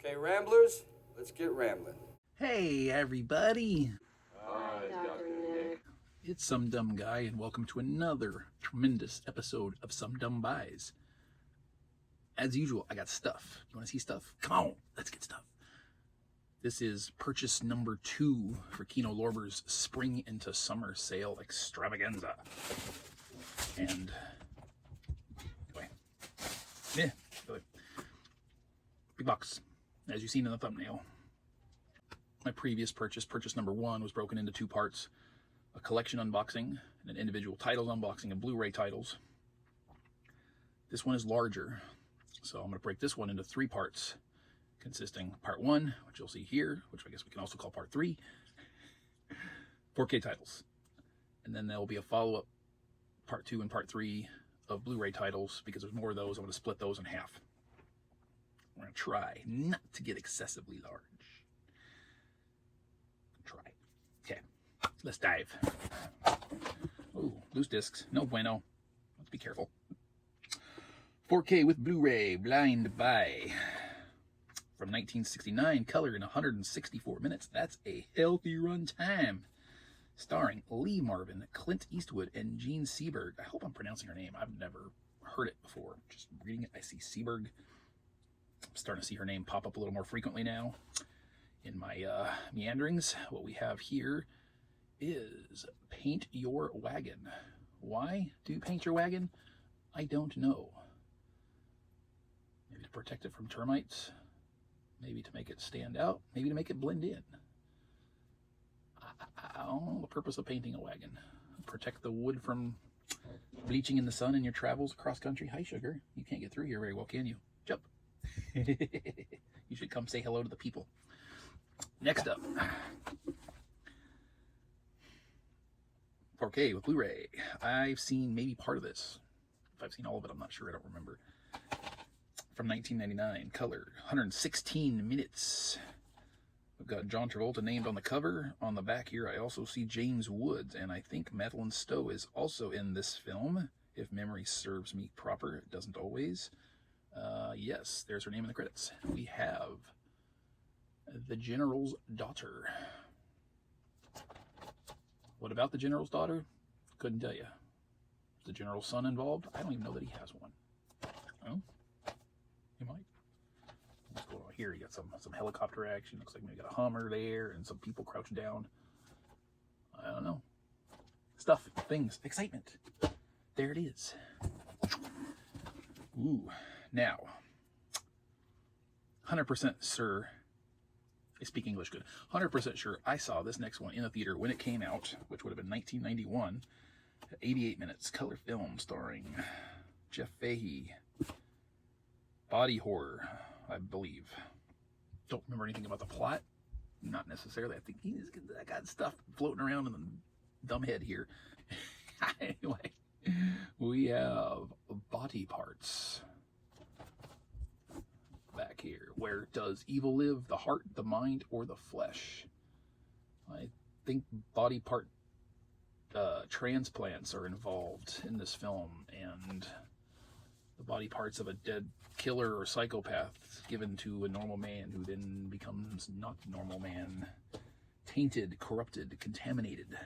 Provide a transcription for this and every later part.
Okay, Ramblers, let's get rambling. Hey, everybody. Hi, Dr. Nick. It's Some Dumb Guy, and welcome to another tremendous episode of SumDumBuys. As usual, I got stuff. You want to see stuff? Come on, let's get stuff. This is purchase number 2 for Kino Lorber's Spring into Summer Sale Extravaganza. And, anyway, big box, as you've seen in the thumbnail. My previous purchase number 1, was broken into 2 parts. A collection unboxing and an individual titles unboxing of Blu-ray titles. This one is larger, so I'm going to break this one into 3 parts, consisting part 1, which you'll see here, which I guess we can also call part 3, 4K titles. And then there will be a follow-up part 2 and part 3 of Blu-ray titles, because there's more of those. I'm going to split those in half. I'm going to try not to get excessively large. Try. Okay, let's dive. Oh, loose discs. No bueno. Let's be careful. 4K with Blu-ray, blind buy. From 1969, color in 164 minutes. That's a healthy run time. Starring Lee Marvin, Clint Eastwood, and Gene Seberg. I hope I'm pronouncing her name. I've never heard it before. Just reading it, I see Seberg. I'm starting to see her name pop up a little more frequently now in my meanderings. What we have here is Paint Your Wagon. Why do paint your wagon? I don't know. Maybe to protect it from termites. Maybe to make it stand out. Maybe to make it blend in. I don't know the purpose of painting a wagon. Protect the wood from bleaching in the sun in your travels across country. Hi, sugar. You can't get through here very well, can you? Jump. You should come say hello to the people. Next up, 4K with Blu-ray. I've seen maybe part of this. If I've seen all of it, I'm not sure. I don't remember. From 1999, color, 116 minutes. We've got John Travolta named on the cover. On the back here, I also see James Woods, and I think Madeline Stowe is also in this film, if memory serves me proper. It doesn't always. Yes, there's her name in the credits. We have the General's Daughter. What about the General's Daughter? Couldn't tell you. Is the General's son involved? I don't even know that he has one. Oh, he might. What's going on here? You got some helicopter action. Looks like maybe got a Hummer there and some people crouched down. I don't know. Stuff, things, excitement. There it is. Ooh. Now, 100% sure, I speak English good, 100% sure I saw this next one in the theater when it came out, which would have been 1991, 88 minutes, color film starring Jeff Fahey, body horror, I believe. Don't remember anything about the plot, not necessarily. I think I got stuff floating around in the dumb head here. Anyway, we have body parts. Back here. Where does evil live? The heart, the mind, or the flesh? I think body part transplants are involved in this film, and the body parts of a dead killer or psychopath given to a normal man who then becomes not a normal man, tainted, corrupted, contaminated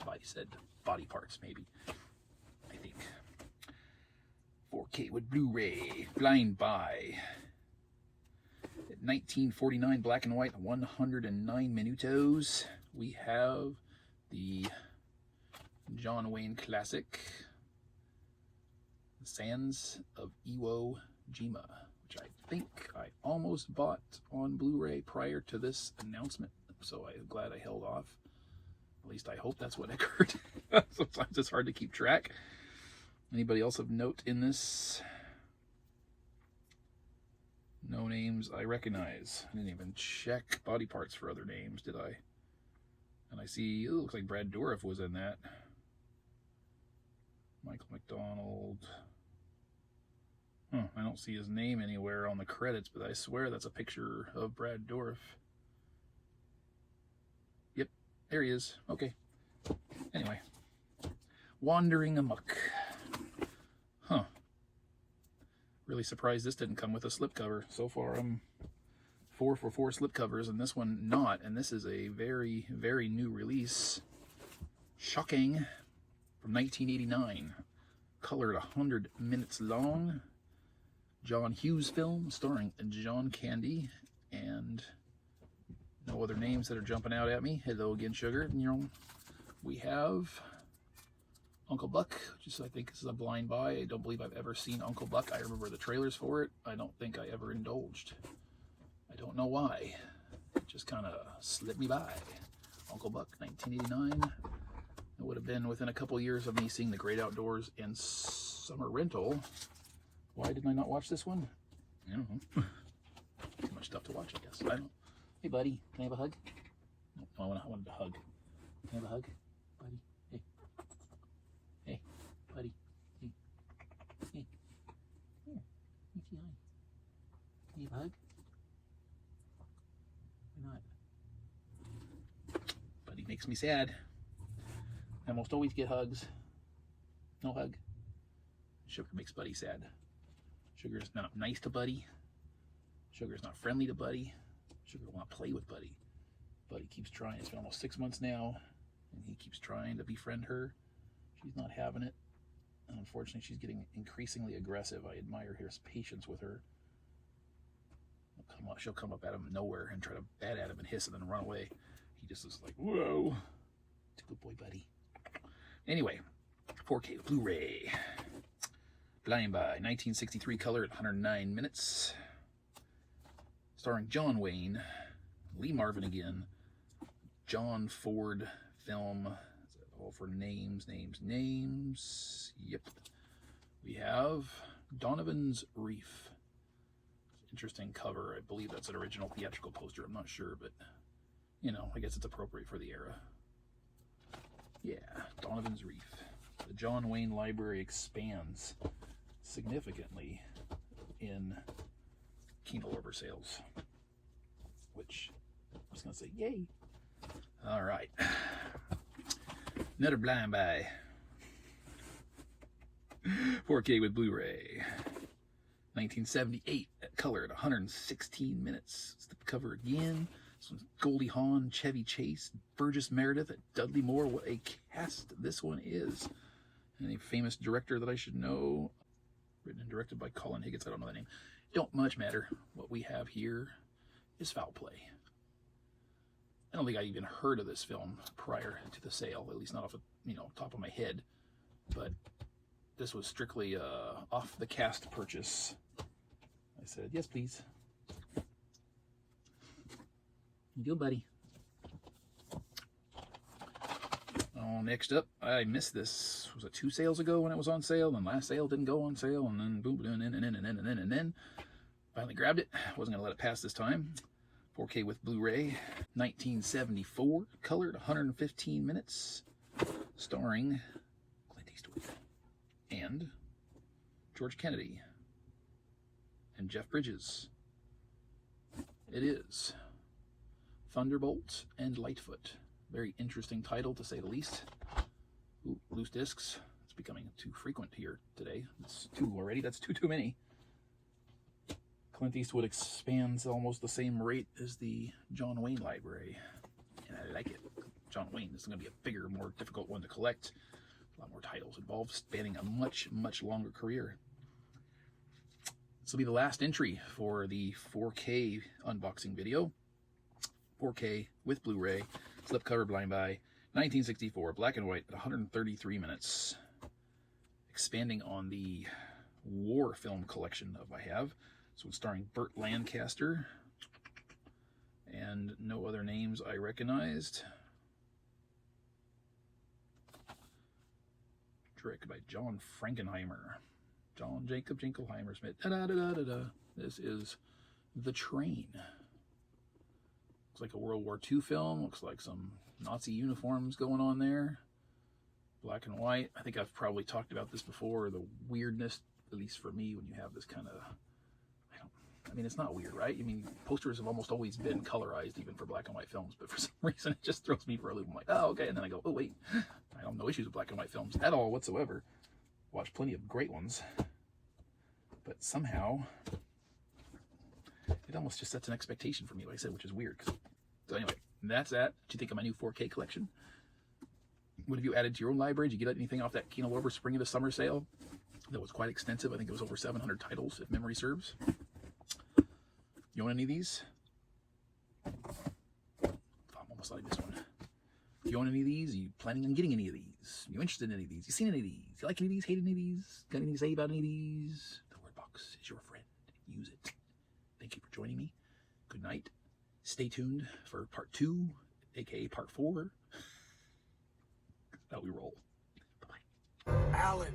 by said body parts, maybe. I think. 4K with Blu-ray, blind buy. 1949 black and white, 109 minutos. We have the John Wayne classic, The Sands of Iwo Jima, which I think I almost bought on Blu-ray prior to this announcement, so I'm glad I held off. At least I hope that's what occurred. Sometimes it's hard to keep track. Anybody else of note in this? No names I recognize. I didn't even check body parts for other names, did I? And I see, it looks like Brad Dourif was in that. Michael McDonald. I don't see his name anywhere on the credits, but I swear that's a picture of Brad Dourif. Yep, there he is. Okay. Anyway. Wandering Amok. Really surprised this didn't come with a slipcover. So far, I'm 444 slipcovers, and this one not. And this is a very, very new release. Shocking. From 1989. Colored 100 minutes long. John Hughes film starring John Candy and no other names that are jumping out at me. Hello again, Sugar. You know, we have Uncle Buck, which I think is a blind buy. I don't believe I've ever seen Uncle Buck. I remember the trailers for it. I don't think I ever indulged. I don't know why. It just kind of slipped me by. Uncle Buck, 1989. It would have been within a couple years of me seeing The Great Outdoors and Summer Rental. Why didn't I not watch this one? I don't know. Too much stuff to watch, I guess. I don't. Hey, buddy, can I have a hug? No, I wanted a hug. Can I have a hug, buddy? Hey. Hey, buddy. Hey. Hey. Here. You say hi. Can you have a hug? Why not? Buddy makes me sad. I almost always get hugs. No hug. Sugar makes Buddy sad. Sugar's not nice to Buddy. Sugar's not friendly to Buddy. Sugar will not play with Buddy. Buddy keeps trying. It's been almost 6 months now, and he keeps trying to befriend her. She's not having it. And unfortunately, she's getting increasingly aggressive. I admire his patience with her. She'll come up at him nowhere and try to bat at him and hiss and then run away. He just is like, whoa. It's a good boy, Buddy. Anyway, 4K Blu-ray. Blind Buy, 1963 color at 109 minutes. Starring John Wayne, Lee Marvin again, John Ford film. Is that all for names? Yep. We have Donovan's Reef. Interesting cover. I believe that's an original theatrical poster. I'm not sure, but, you know, I guess it's appropriate for the era. Yeah, Donovan's Reef. The John Wayne Library expands significantly in Kino Lorber sales, which I was going to say, yay. All right. Another blind buy. 4K with Blu-ray. 1978, colored 116 minutes. It's the cover again. This one's Goldie Hawn, Chevy Chase, Burgess Meredith, and Dudley Moore. What a cast this one is. Any famous director that I should know? Written and directed by Colin Higgins. I don't know the name. Don't much matter. What we have here is Foul Play. I don't think I even heard of this film prior to the sale, at least not off the top of my head. But this was strictly off the cast purchase. I said, yes, please. You do, buddy. Oh, next up, I missed this. Was it 2 sales ago when it was on sale? And last sale didn't go on sale, and then boom, and then finally grabbed it. Wasn't gonna let it pass this time. 4K with Blu-ray, 1974, colored 115 minutes, starring Clint Eastwood and George Kennedy and Jeff Bridges. It is Thunderbolt and Lightfoot. Very interesting title, to say the least. Ooh, loose discs. It's becoming too frequent here today. It's 2 already. That's too many. Clint Eastwood expands almost the same rate as the John Wayne library, and I like it. John Wayne is going to be a bigger, more difficult one to collect. A lot more titles involved, spanning a much longer career. This will be the last entry for the 4K unboxing video. 4K with Blu-ray, slipcover blind buy, 1964, black and white at 133 minutes. Expanding on the war film collection of I have. So it's starring Burt Lancaster and no other names I recognized. Directed by John Frankenheimer. John Jacob Jingleheimer Smith. This is The Train. Looks like a World War II film. Looks like some Nazi uniforms going on there. Black and white. I think I've probably talked about this before. The weirdness, at least for me, when you have this kind of... I mean, it's not weird, right? I mean, posters have almost always been colorized, even for black and white films. But for some reason, it just throws me for a loop. I'm like, oh, okay. And then I go, oh, wait. I have no issues with black and white films at all whatsoever. Watched plenty of great ones. But somehow... it almost just sets an expectation for me, like I said, which is weird. So anyway, that's that. What do you think of my new 4K collection? What have you added to your own library? Did you get anything off that Kino Lorber spring of the summer sale? That was quite extensive. I think it was over 700 titles, if memory serves. You own any of these? I'm almost out of this one. Do you own any of these? Are you planning on getting any of these? Are you interested in any of these? You seen any of these? You like any of these? Hate any of these? Got anything to say about any of these? The word box is your friend. Use it. Thank you for joining me. Good night. Stay tuned for part 2, aka part 4. That's how we roll. Bye-bye. Alan.